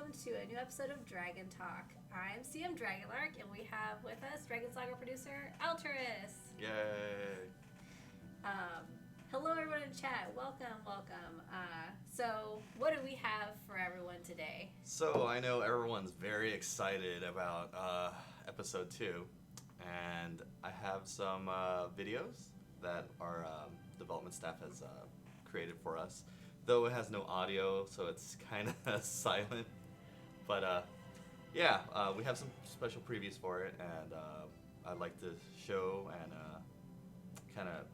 welcome to a new episode of Dragon Talk. I'm CM Dragonlark, and we have with us Dragon Saga producer Alteris. Yay! Hello, everyone in chat. Welcome. So, what do we have for everyone today? So, I know everyone's very excited about episode 2, and I have some videos that our development staff has created for us. Though it has no audio, so it's kind of silent. But yeah, we have some special previews for it, and I'd like to show and kind of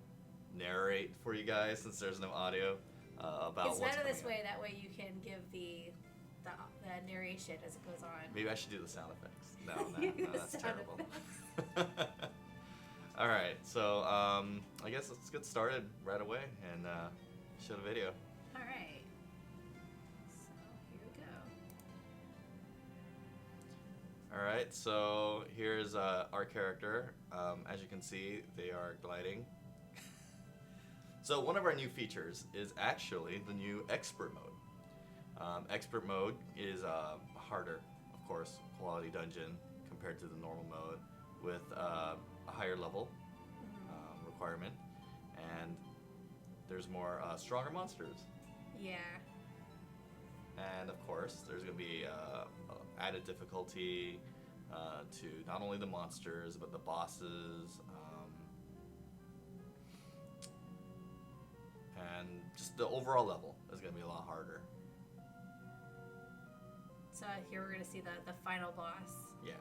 narrate for you guys since there's no audio about it's what's better this coming way. That way you can give the narration as it goes on. Maybe I should do the sound effects. No, that's terrible. All right, so I guess let's get started right away and show the video. All right. So here we go. All right, so here's our character. As you can see, they are gliding. So one of our new features is actually the new expert mode. Expert mode is harder, of course, quality dungeon compared to the normal mode with a higher level requirement, and there's more stronger monsters. Yeah. And of course, there's going to be added difficulty to not only the monsters, but the bosses, and just the overall level is going to be a lot harder. So here we're going to see the final boss. Yeah.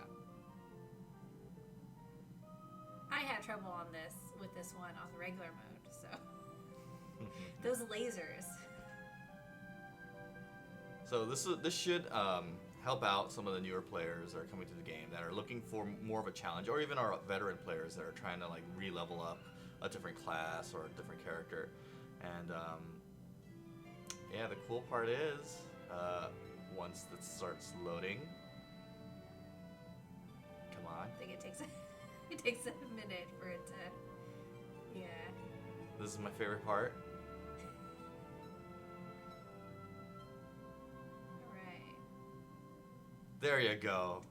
I had trouble with this one on the regular mode, so those lasers. So this should help out some of the newer players that are coming to the game that are looking for more of a challenge, or even our veteran players that are trying to like re-level up a different class or a different character. And yeah, the cool part is once it starts loading, come on. I think it takes a minute for it to, yeah. This is my favorite part. Alright. There you go.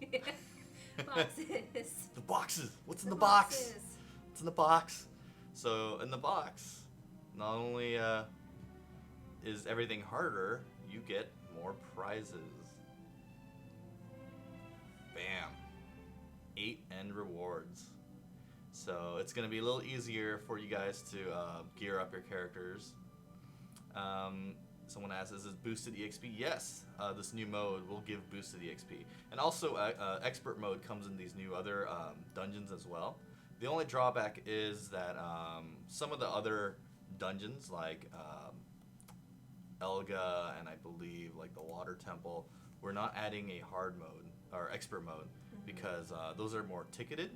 Boxes. The boxes. What's in the boxes. box? What's in the box? So in the box, not only is everything harder, you get more prizes. Bam. 8 end rewards. So it's going to be a little easier for you guys to gear up your characters. Someone asked, is this boosted EXP? Yes, this new mode will give boosted EXP. And also, expert mode comes in these new other dungeons as well. The only drawback is that some of the other dungeons, like Elga and I believe like the Water Temple, we're not adding a hard mode or expert mode because those are more ticketed.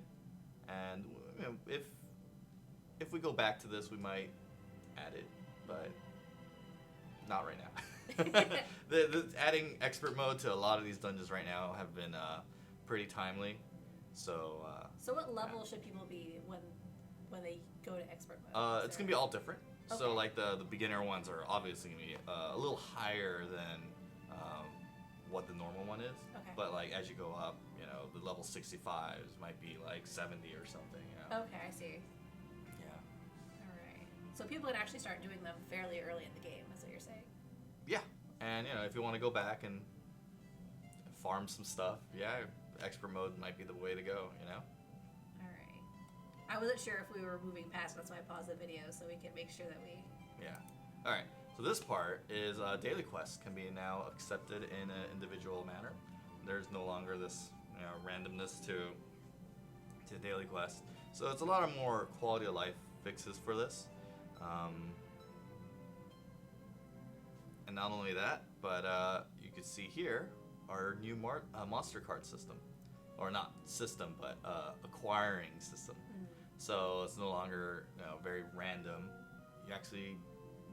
And you know, if we go back to this, we might add it, but not right now. the adding expert mode to a lot of these dungeons right now have been pretty timely. So what level should people be when they go to expert mode? It's gonna be all different. Okay. So like the beginner ones are obviously gonna be a little higher than what the normal one is. Okay. But like as you go up, you know, the level 65s might be like 70 or something. You know? Okay, I see. Yeah. Alright. So people can actually start doing them fairly early in the game, is what you're saying? Yeah, and you know, if you want to go back and farm some stuff, yeah, expert mode might be the way to go, you know? Alright. I wasn't sure if we were moving past, that's why I paused the video, so we can make sure that we... Yeah. Alright, so this part is daily quests can be now accepted in an individual manner. There's no longer this, you know, randomness to daily quests. So it's a lot of more quality of life fixes for this. And not only that, but you can see here our new monster card system. Or not system, but acquiring system. So it's no longer, you know, very random. You actually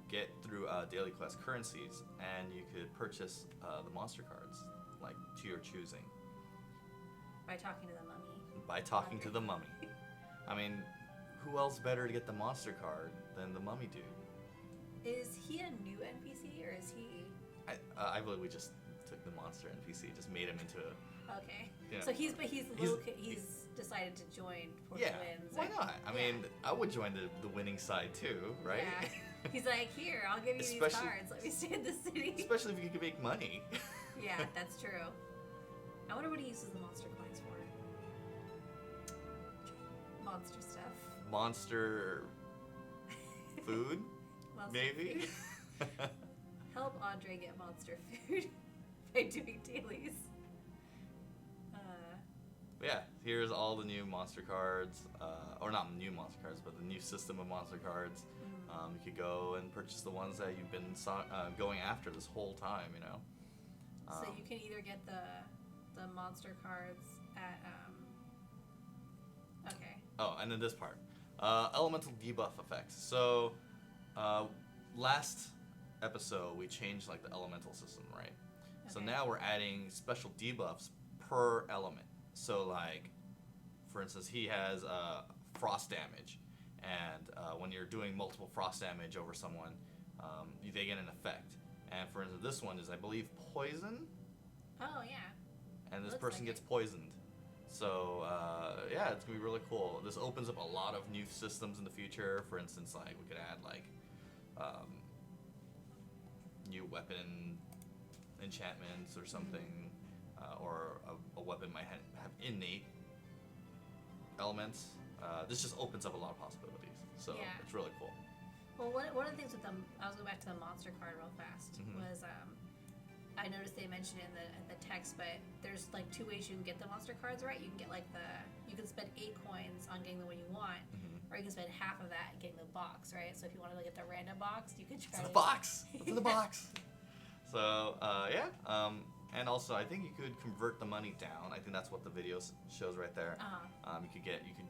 get through daily quest currencies, and you could purchase the monster cards, like to your choosing. By talking to the mummy. By talking to the mummy. I mean, who else better to get the monster card than the mummy dude? Is he a new NPC or is he? I believe we just took the monster NPC. made him into a... Okay. Yeah. So he's decided to join for the wins. Why not? I mean, I would join the winning side too, right? Yeah. He's like, here, I'll give you these cards. Let me stay in the city. Especially if you can make money. Yeah, that's true. I wonder what he uses the monster coins for. Monster stuff. Monster food? Monster Maybe? Food. Help Andre get monster food by doing dailies. Yeah, here's all the new monster cards, or not new monster cards, but the new system of monster cards. You could go and purchase the ones that you've been going after this whole time, you know. So you can either get the monster cards at okay. Oh, and then this part, elemental debuff effects. So last episode we changed like the elemental system, right? Okay. So now we're adding special debuffs per element. So like, for instance, he has frost damage, and when you're doing multiple frost damage over someone, they get an effect. And for instance, this one is, I believe, poison. Oh yeah. And this person gets poisoned. So yeah, it's gonna be really cool. This opens up a lot of new systems in the future. For instance, like we could add like new weapon enchantments or something. Or a weapon might have innate elements. This just opens up a lot of possibilities. So it's really cool. Well, one of the things with them, I'll go back to the monster card real fast, was I noticed they mentioned in the text, but there's like two ways you can get the monster cards, right? You can get like you can spend 8 coins on getting the one you want, or you can spend half of that getting the box, right? So if you want to get the random box, you can try the box! What's in the box? So, yeah. And also, I think you could convert the money down. I think that's what the video shows right there. You could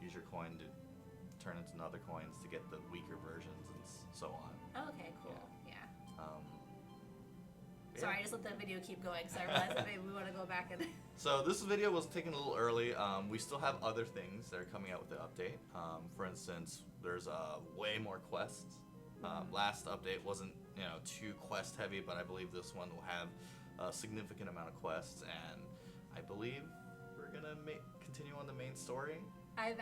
use your coin to turn into other coins to get the weaker versions and so on. Oh, okay, cool. Yeah. Sorry, I just let that video keep going because I realized that maybe we want to go back and... So this video was taken a little early. We still have other things that are coming out with the update. For instance, there's way more quests. Last update wasn't too quest heavy, but I believe this one will have a significant amount of quests, and I believe we're gonna continue on the main story. I've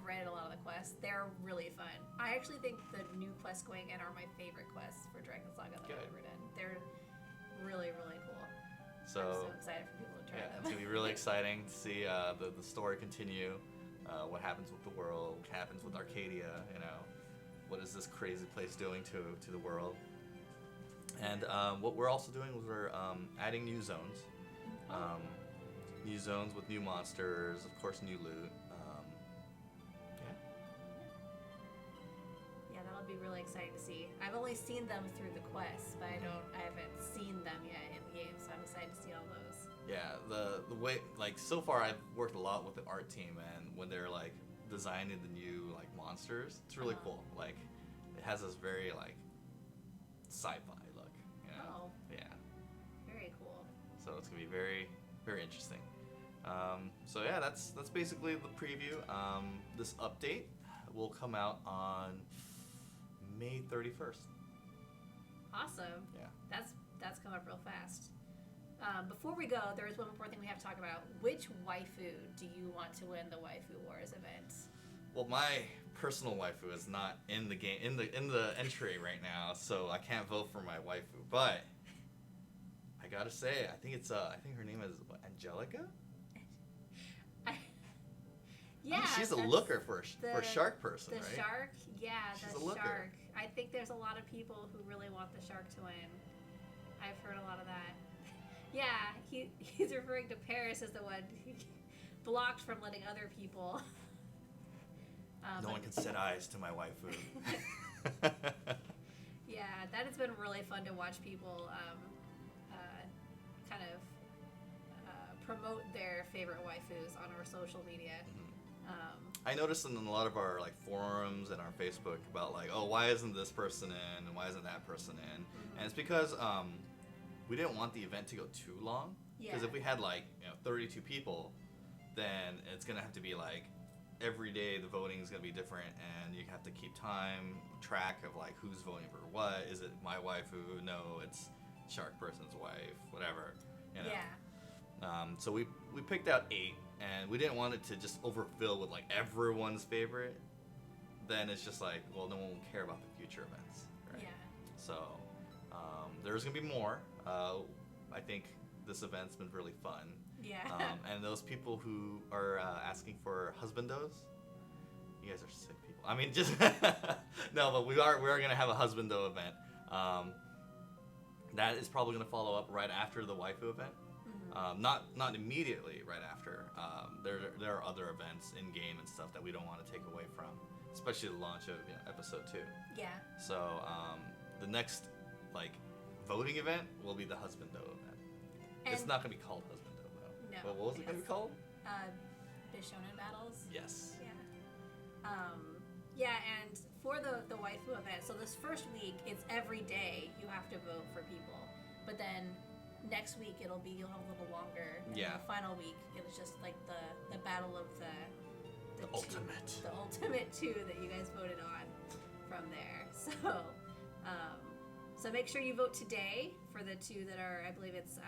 read a lot of the quests. They're really fun. I actually think the new quests going in are my favorite quests for Dragon Saga that I've ever done. They're really, really cool. So I'm so excited for people to try them. It's gonna be really exciting to see the story continue. What happens with the world? What happens with Arcadia? What is this crazy place doing to the world? And what we're also doing is we're adding new zones. New zones with new monsters, of course, new loot. Yeah, that'll be really exciting to see. I've only seen them through the quests, but I haven't seen them yet in the game, so I'm excited to see all those. Yeah, the way, like, so far I've worked a lot with the art team, and when they're like designing the new like monsters, it's really cool. Like, it has this very like sci-fi look. Oh. Yeah. Very cool. So it's gonna be very, very interesting. So yeah, that's basically the preview. This update will come out on May 31st. Awesome. Yeah. That's come up real fast. Before we go, there is one more thing we have to talk about. Which waifu do you want to win the Waifu Wars event? Well, my personal waifu is not in the game in the entry right now, so I can't vote for my waifu. But I gotta say, I think her name is Angelica. Yeah, I mean, she's a looker for a shark person, right? The shark, yeah, she's the a looker. shark. I think there's a lot of people who really want the shark to win. I've heard a lot of that. Yeah, he's referring to Paris as the one blocked from letting other people. No one can set eyes to my waifu. Yeah, that has been really fun to watch people kind of promote their favorite waifus on our social media. I noticed in a lot of our like forums and our Facebook about like, oh, why isn't this person in and why isn't that person in? And it's because we didn't want the event to go too long. Because if we had like 32 people, then it's gonna have to be like every day the voting is gonna be different, and you have to keep track of like who's voting for what. Is it my waifu? No, it's shark person's wife. Whatever. You know? Yeah. So we picked out 8, and we didn't want it to just overfill with like everyone's favorite. Then it's just like, well, no one will care about the future events, right? Yeah. So there's gonna be more. I think this event's been really fun. Yeah. And those people who are asking for husbandos, you guys are sick people. I mean, just no, but we are gonna have a husbando event. That is probably gonna follow up right after the waifu event. Mm-hmm. Not immediately right after. There are other events in game and stuff that we don't want to take away from, especially the launch of episode 2. Yeah. So the next like voting event will be the husbando event. And it's not gonna be called husbando though. No. Well, what was it gonna be called? Bishonen battles. Yes. Yeah. Yeah, and for the waifu event, so this first week, it's every day you have to vote for people. But then next week, you'll have a little longer. And Yeah. the final week, it's just like the battle of the ultimate. The ultimate 2 that you guys voted on from there. So make sure you vote today for the 2 that are, I believe it's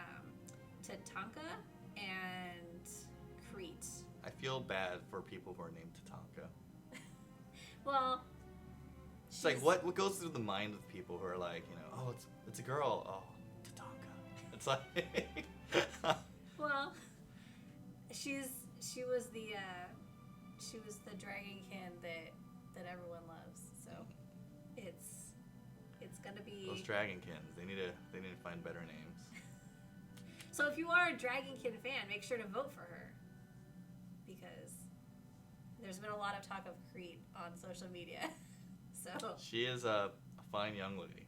Tatanka and Crete. I feel bad for people who are named Tatanka. Well, it's like what goes through the mind of people who are like, oh, it's a girl. Oh, Tatanka. It's like well, she was the dragonkin that everyone loves. So it's gonna be those dragonkins. They need to find better names. So if you are a dragonkin fan, make sure to vote for her, because there's been a lot of talk of Crete on social media. So she is a fine young lady.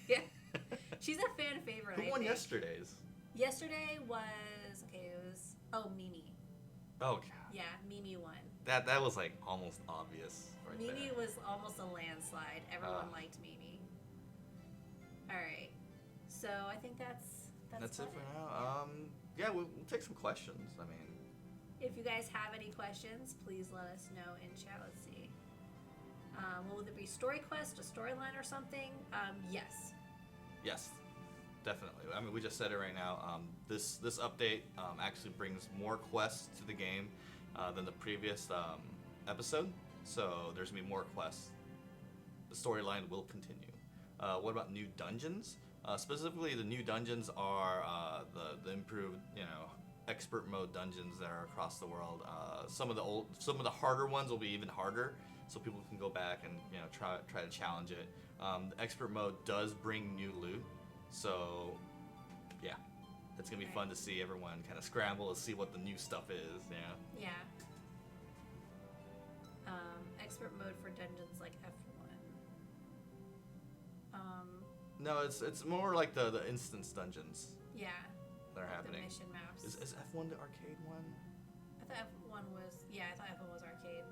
Yeah, she's a fan favorite. Who won yesterday's? Yesterday was Mimi. Oh god. Yeah, Mimi won. That was like almost obvious. Right Mimi there. was almost a landslide. Everyone liked Mimi. All right, so I think that's it for now. Yeah, we'll take some questions. I mean, if you guys have any questions, please let us know in chat. Let's see. Will there be story quest, a storyline, or something? Yes. Yes, definitely. I mean, we just said it right now. This update actually brings more quests to the game than the previous episode. So there's gonna be more quests. The storyline will continue. What about new dungeons? Specifically, the new dungeons are the improved, expert mode dungeons that are across the world. Some of the harder ones will be even harder, so people can go back and try to challenge it. The expert mode does bring new loot, so yeah, it's gonna be fun to see everyone kind of scramble to see what the new stuff is. Yeah. Expert mode for dungeons like F1. No, it's more like the instance dungeons. Yeah. That are happening. The mission maps. Is F1 the arcade one? I thought F1 was arcade.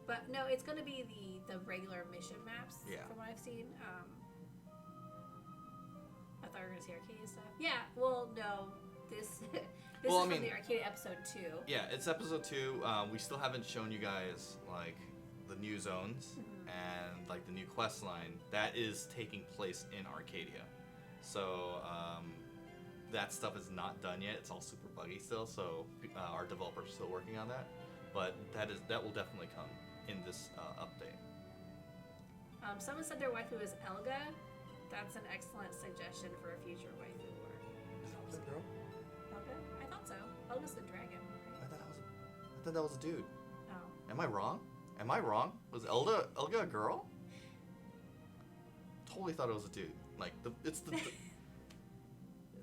But no, it's going to be the regular mission maps. Yeah. From what I've seen. I thought we were going to see arcade stuff. Yeah. Well, no. This is from the arcade episode 2. Yeah, it's episode 2. We still haven't shown you guys like the new zones and like the new quest line that is taking place in Arcadia. So that stuff is not done yet. It's all super buggy still. So our developers are still working on that. But that will definitely come in this update. Someone said their waifu is Elga. That's an excellent suggestion for a future waifu war. Is that a girl? Elga? I thought so. Elga's the dragon. I thought that was a dude. Oh. Am I wrong? Was Elga a girl? Totally thought it was a dude. Like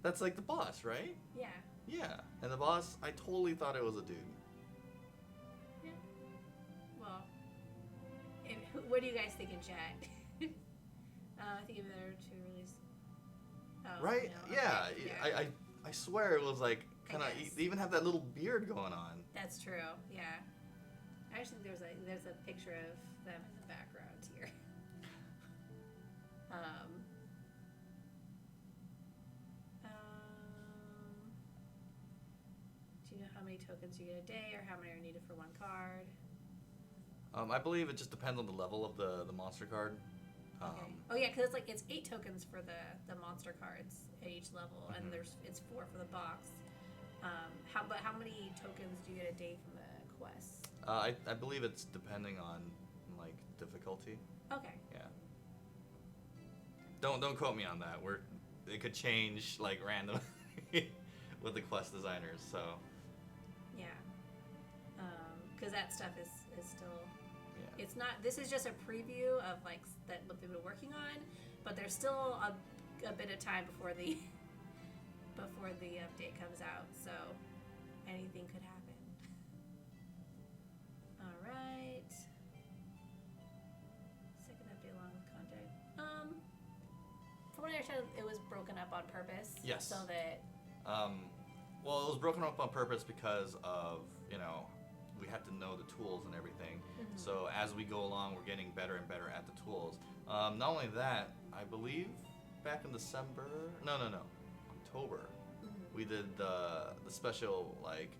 that's like the boss, right? Yeah. Yeah, and the boss, I totally thought it was a dude. Yeah. Well, what do you guys think in chat? I think it's better to release. Oh, right? no, Yeah. okay. I swear it was like kind of. They even have that little beard going on. That's true. Yeah. Actually, there's a picture of them in the background here. Do you know how many tokens you get a day, or how many are needed for one card? I believe it just depends on the level of the monster card. Okay. Oh yeah, because it's 8 tokens for the monster cards, at each level, and it's 4 for the box. How many tokens do you get a day from the quests? I believe it's depending on like difficulty. Okay. Yeah. Don't quote me on that. It could change like randomly with the quest designers. So. Yeah. Because that stuff is still. Yeah. It's not. This is just a preview of like that what they've been working on, but there's still a bit of time before the update comes out. So anything could happen. All right. Second update along with content. From what I understand, it was broken up on purpose. Yes. So that. Well, it was broken up on purpose because of, we had to know the tools and everything. Mm-hmm. So as we go along, we're getting better and better at the tools. Not only that, I believe back in December, October, we did the special, like,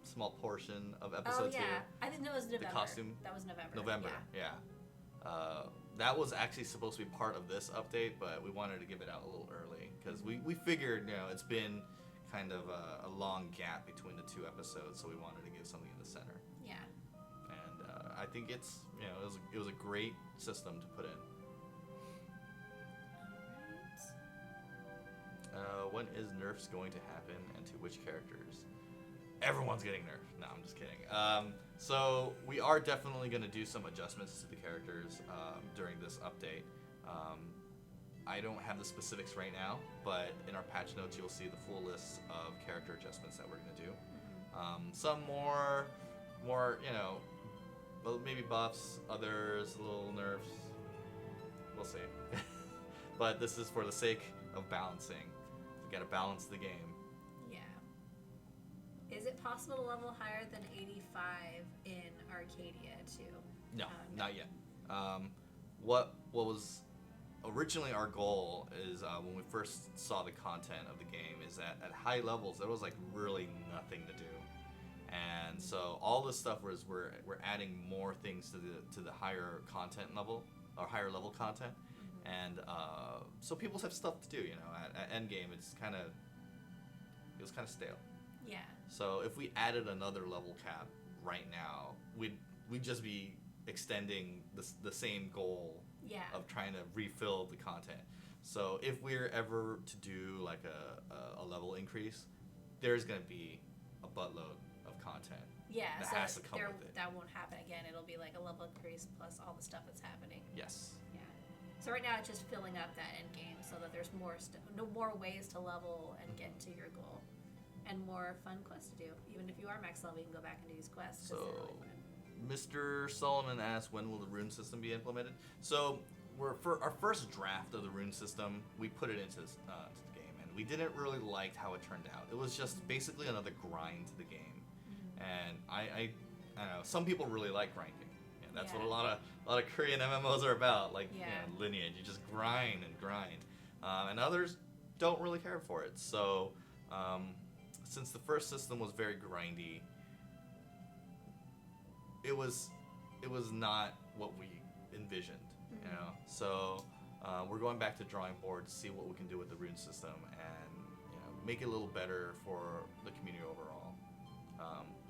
small portion of episode 2. Oh, yeah. I think that was November. The costume. That was November. November, yeah. That was actually supposed to be part of this update, but we wanted to give it out a little early because we figured, it's been kind of a long gap between the 2 episodes, so we wanted to give something in the center. Yeah. And I think it's, it was a great system to put in. When is nerfs going to happen, and to which characters? Everyone's getting nerfed. No, I'm just kidding. So we are definitely going to do some adjustments to the characters during this update. I don't have the specifics right now, but in our patch notes you'll see the full list of character adjustments that we're going to do. Some more, well, maybe buffs, others little nerfs. We'll see. But this is for the sake of balancing. We got to balance the game. Yeah. Is it possible to level higher than 85 in Arcadia too? No, not yet. What was originally our goal is when we first saw the content of the game is that at high levels there was like really nothing to do, and so all this stuff was we're adding more things to the higher content level or higher level content, and so people have stuff to do. At end game it was kind of stale. Yeah. So if we added another level cap right now, we'd just be extending the same goal of trying to refill the content. So if we're ever to do like a level increase, there's going to be a buttload of content. Yeah, that so has to come with it. That won't happen again. It'll be like a level increase plus all the stuff that's happening. Yes. Yeah. So right now it's just filling up that end game so that there's more ways to level and get to your goal, and more fun quests to do. Even if you are max level, you can go back and do these quests. So, they're really fun. Mr. Solomon asked, when will the rune system be implemented? So, for our first draft of the rune system, we put it into the game, and we didn't really like how it turned out. It was just basically another grind to the game, and I don't know. Some people really like grinding. That's what a lot of Korean MMOs are about, like lineage. You just grind and grind, and others don't really care for it. So, since the first system was very grindy, it was not what we envisioned, So we're going back to drawing board to see what we can do with the rune system and make it a little better for the community overall.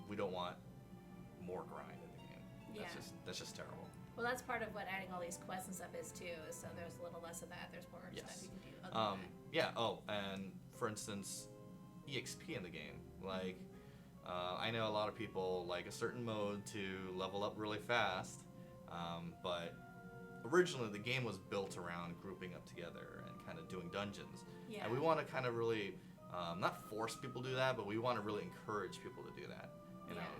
We don't want more grind in the game. That's just terrible. Well, that's part of what adding all these quests and stuff is too. So there's a little less of that. There's more stuff you can do. Other than that. Yeah. Oh, and for instance, EXP in the game, like. I know a lot of people like a certain mode to level up really fast, but originally the game was built around grouping up together and kind of doing dungeons. Yeah. And we want to kind of really, not force people to do that, but we want to really encourage people to do that.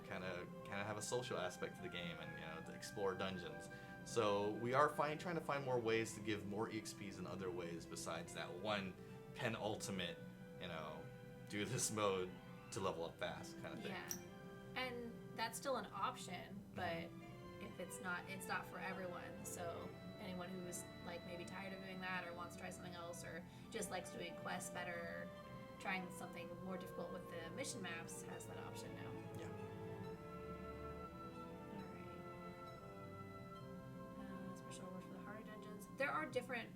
Kind of have a social aspect to the game and to explore dungeons. So we are trying to find more ways to give more EXPs in other ways besides that one penultimate, do this mode to level up fast kind of thing. Yeah, and that's still an option, but if it's not for everyone. So anyone who's like maybe tired of doing that or wants to try something else or just likes doing quests better, trying something more difficult with the mission maps has that option now. Yeah. Alright. Special rewards for the harder dungeons. There are different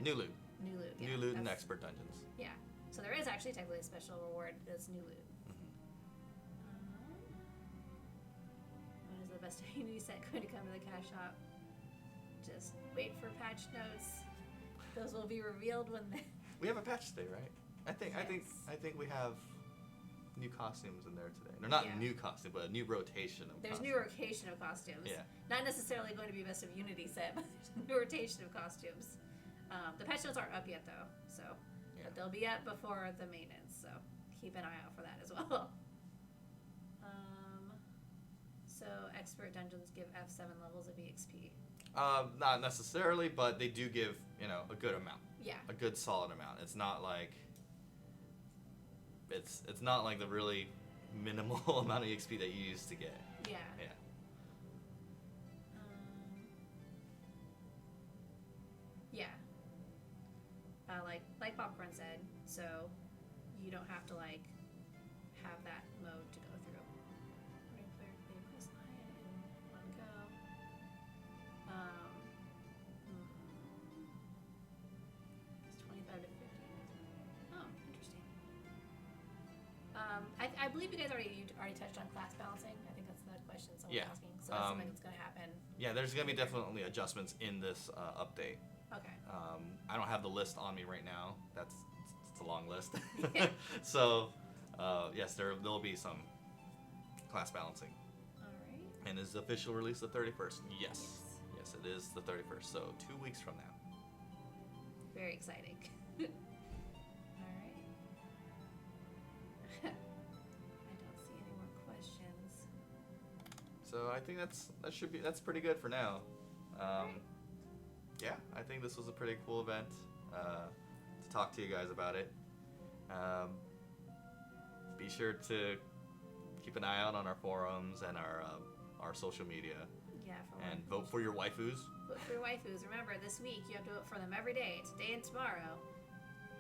New loot. New loot. New loot and expert dungeons. Yeah. So there is actually technically a special reward that's new loot. When is the best Unity set going to come to the cash shop? Just wait for patch notes. Those will be revealed when they... We have a patch today, right? I think we have new costumes in there today. They're not new costumes, but a new rotation of There's costumes. new rotation of costumes. Yeah. Not necessarily going to be best of Unity set, but there's a new rotation of costumes. The patch notes aren't up yet though, so but they'll be up before the maintenance. So keep an eye out for that as well. So expert dungeons give F7 levels of EXP. Not necessarily, but they do give, a good amount. Yeah. A good solid amount. It's not like the really minimal amount of EXP that you used to get. Yeah. Yeah. Yeah. Like Popcorn said, so you don't have to have that mode to go through. Right, clear this line in one go. It's 25 to 50. Oh, interesting. I believe you guys already touched on class balancing. I think that's the question someone's asking. So that's something that's going to happen. Yeah, there's going to be definitely adjustments in this update. Okay. I don't have the list on me right now. It's a long list. Yeah. So, yes, there'll be some class balancing. All right. And is the official release the 31st? Yes, it is the 31st. So 2 weeks from now. Very exciting. All right. I don't see any more questions. So I think that's pretty good for now. Yeah, I think this was a pretty cool event to talk to you guys about it. Be sure to keep an eye out on our forums and our social media. Yeah. And vote for your waifus. Vote for your waifus. Remember, this week you have to vote for them every day, today and tomorrow.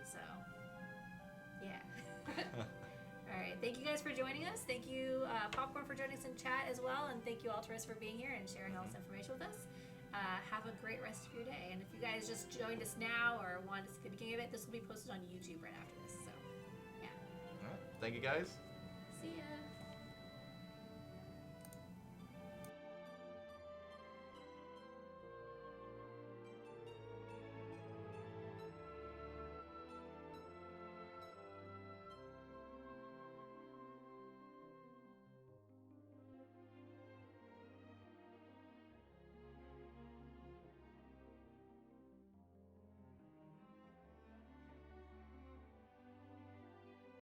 So, yeah. All right. Thank you guys for joining us. Thank you, Popcorn, for joining us in chat as well, and thank you, Alteris, for being here and sharing all this information with us. Have a great rest of your day. And if you guys just joined us now or want to see the beginning of it, this will be posted on YouTube right after this. So, yeah. All right. Thank you, guys. See ya.